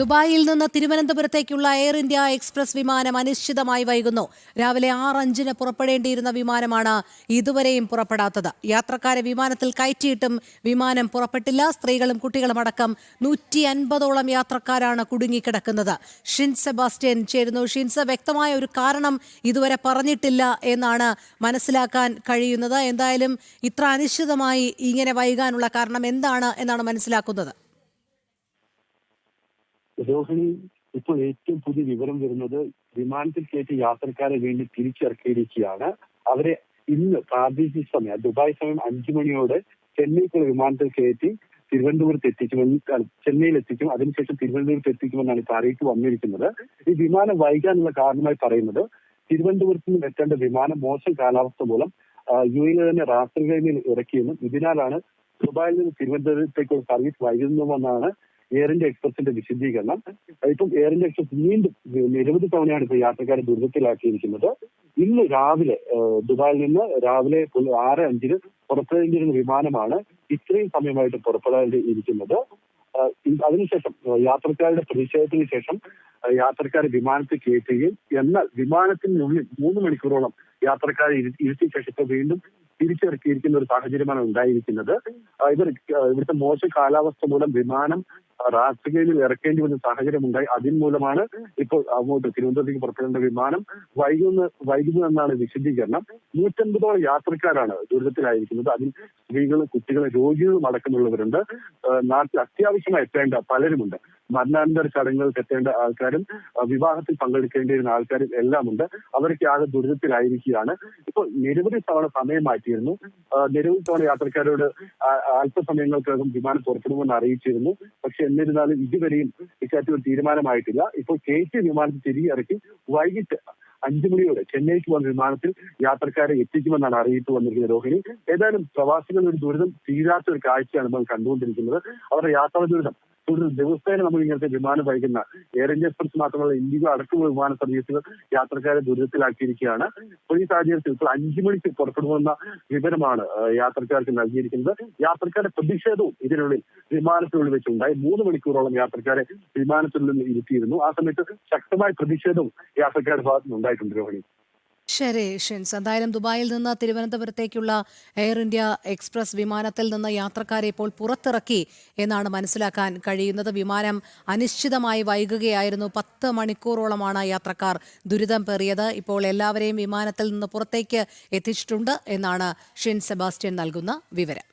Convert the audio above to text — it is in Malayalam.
ദുബായിൽ നിന്ന് തിരുവനന്തപുരത്തേക്കുള്ള എയർ ഇന്ത്യ എക്സ്പ്രസ് വിമാനം അനിശ്ചിതമായി വൈകുന്നു. രാവിലെ 6:05 പുറപ്പെടേണ്ടിയിരുന്ന വിമാനമാണ് ഇതുവരെയും പുറപ്പെടാത്തത്. യാത്രക്കാരെ വിമാനത്തിൽ കയറ്റിയിട്ടും വിമാനം പുറപ്പെട്ടില്ല. സ്ത്രീകളും കുട്ടികളും അടക്കം 150ഓളം യാത്രക്കാരാണ് കുടുങ്ങിക്കിടക്കുന്നത്. ഷിൻ സെബാസ്റ്റ്യൻ ചേരുന്നു. ഷിൻസ്, വ്യക്തമായ ഒരു കാരണം ഇതുവരെ പറഞ്ഞിട്ടില്ല എന്നാണ് മനസ്സിലാക്കാൻ കഴിയുന്നത്. എന്തായാലും ഇത്ര അനിശ്ചിതമായി ഇങ്ങനെ വൈകാനുള്ള കാരണം എന്താണ് എന്നാണ് മനസ്സിലാക്കുന്നത്? രോഹിണി, ഇപ്പോൾ ഏറ്റവും പുതിയ വിവരം വരുന്നത് വിമാനത്തിൽ കയറ്റി യാത്രക്കാരെ വേണ്ടി തിരിച്ചിറക്കിയിരിക്കുകയാണ്. അവരെ ഇന്ന് പ്രാദേശിക സമയം ദുബായ് സമയം 5 മണിയോടെ ചെന്നൈക്കുള്ള വിമാനത്തിൽ കയറ്റി തിരുവനന്തപുരത്ത് ചെന്നൈയിൽ എത്തിക്കും. അതിനുശേഷം തിരുവനന്തപുരത്ത് എത്തിക്കുമെന്നാണ് ഇപ്പോൾ അറിയിപ്പ് വന്നിരിക്കുന്നത്. ഈ വിമാനം വൈകാനുള്ള കാരണമായി പറയുന്നത് തിരുവനന്തപുരത്ത് നിന്ന് എത്തേണ്ട വിമാനം മോശം കാലാവസ്ഥ മൂലം യുഎയിലെ തന്നെ റാസൽഖൈമയിൽ ഇറക്കിയെന്നും ഇതിനാലാണ് ദുബായിൽ നിന്ന് തിരുവനന്തപുരത്തേക്കുള്ള സർവീസ് വൈകുന്നതെന്നാണ് എയർ ഇന്ത്യ എക്സ്പ്രസിന്റെ വിശദീകരണം. ഇപ്പം എയർ ഇന്ത്യ എക്സ്പ്രസ് വീണ്ടും നിരവധി തവണയാണ് ഇപ്പോൾ യാത്രക്കാരെ ദുരിതത്തിലാക്കിയിരിക്കുന്നത്. ഇന്ന് രാവിലെ ദുബായിൽ നിന്ന് രാവിലെ 6:05 പുറപ്പെടേണ്ടിയിരുന്ന വിമാനമാണ് ഇത്രയും സമയമായിട്ട് പുറപ്പെടാതിരിക്കുന്നത്. അതിനുശേഷം യാത്രക്കാരുടെ പ്രതിഷേധത്തിന് ശേഷം യാത്രക്കാരെ വിമാനത്തിൽ കയറ്റുകയും എന്നാൽ വിമാനത്തിനുള്ളിൽ 3 മണിക്കൂറോളം യാത്രക്കാരെ ഇരുത്തിയ ശേഷം ഇപ്പോൾ വീണ്ടും തിരിച്ചിറക്കിയിരിക്കുന്ന ഒരു സാഹചര്യമാണ് ഉണ്ടായിരിക്കുന്നത്. ഇവിടുത്തെ മോശം കാലാവസ്ഥ മൂലം വിമാനം റാസൽഖൈമയിൽ ഇറക്കേണ്ടി വന്ന സാഹചര്യം ഉണ്ടായി. അതിന് മൂലമാണ് ഇപ്പോൾ അങ്ങോട്ട് തിരുവനന്തപുരത്തേക്ക് പുറപ്പെടേണ്ട വിമാനം വൈകുന്നതെന്നാണ് വിശദീകരണം. 150ഓളം യാത്രക്കാരാണ് ദുരിതത്തിലായിരിക്കുന്നത്. അതിൽ സ്ത്രീകളും കുട്ടികളും രോഗികളും അടക്കമുള്ളവരുണ്ട്. നാട്ടിൽ അത്യാവശ്യമായി എത്തേണ്ട പലരുമുണ്ട്. മരണാനന്തര ചടങ്ങുകൾക്ക് എത്തേണ്ട ആൾക്കാരും വിവാഹത്തിൽ പങ്കെടുക്കേണ്ടിയിരുന്ന ആൾക്കാരും എല്ലാം ഉണ്ട്. അവരൊക്കെ ആകെ ദുരിതത്തിലായിരിക്കുകയാണ്. ഇപ്പോൾ നിരവധി തവണ സമയം മാറ്റിയിരുന്നു. നിരവധി തവണ യാത്രക്കാരോട് അല്പസമയങ്ങൾക്കകം വിമാനം പുറപ്പെടുമെന്ന് അറിയിച്ചിരുന്നു. പക്ഷെ എന്നിരുന്നാലും ഇതുവരെയും ഇക്കാര്യത്തിൽ ഒരു തീരുമാനമായിട്ടില്ല. ഇപ്പോൾ കയറ്റിയ വിമാനത്തിൽ തിരികെ ഇറക്കി വൈകിട്ട് 5 മണിയോടെ ചെന്നൈക്ക് പോകുന്ന വിമാനത്തിൽ യാത്രക്കാരെ എത്തിക്കുമെന്നാണ് അറിയിപ്പ് വന്നിരിക്കുന്നത്. രോഹിണി, ഏതായാലും പ്രവാസികളുടെ ഒരു ദുരിതം തീരാത്ത ഒരു കാഴ്ചയാണ് നമ്മൾ കണ്ടുകൊണ്ടിരിക്കുന്നത്. അവരുടെ യാത്രാ ദുരിതം തുടർന്ന് ദിവസേന നമ്മൾ ഇങ്ങനത്തെ വിമാനം വൈകുന്ന എയർ ഇന്ത്യ എക്സ്പ്രസ് മാത്രമല്ല ഇൻഡിഗോ അടക്കമുള്ള വിമാന സർവീസുകൾ യാത്രക്കാരെ ദുരിതത്തിലാക്കിയിരിക്കുകയാണ്. അപ്പോൾ ഈ സാഹചര്യത്തിൽ ഇപ്പോൾ 5 മണിക്ക് പുറപ്പെടുമെന്ന വിവരമാണ് യാത്രക്കാർക്ക് നൽകിയിരിക്കുന്നത്. യാത്രക്കാരുടെ പ്രതിഷേധവും ഇതിനുള്ളിൽ വിമാനത്തിനുള്ളിൽ വെച്ചുണ്ടായി. 3 മണിക്കൂറോളം യാത്രക്കാരെ വിമാനത്തിനുള്ളിൽ ഇരുത്തിയിരുന്നു. ആ സമയത്ത് ശക്തമായ പ്രതിഷേധവും യാത്രക്കാരുടെ ഭാഗത്തു നിന്ന് ഉണ്ടായിട്ടുണ്ട്. രോഹിണി, ശരി ഷിൻസ്, എന്തായാലും ദുബായിൽ നിന്ന് തിരുവനന്തപുരത്തേക്കുള്ള എയർ ഇന്ത്യ എക്സ്പ്രസ് വിമാനത്തിൽ നിന്ന് യാത്രക്കാരെ ഇപ്പോൾ പുറത്തിറക്കി എന്നാണ് മനസ്സിലാക്കാൻ കഴിയുന്നത്. വിമാനം അനിശ്ചിതമായി വൈകുകയായിരുന്നു. 10 മണിക്കൂറോളമാണ് യാത്രക്കാർ ദുരിതം പേറിയത്. ഇപ്പോൾ എല്ലാവരെയും വിമാനത്തിൽ നിന്ന് പുറത്തേക്ക് എത്തിച്ചിട്ടുണ്ട് എന്നാണ് ഷിൻ സെബാസ്റ്റ്യൻ നൽകുന്ന വിവരം.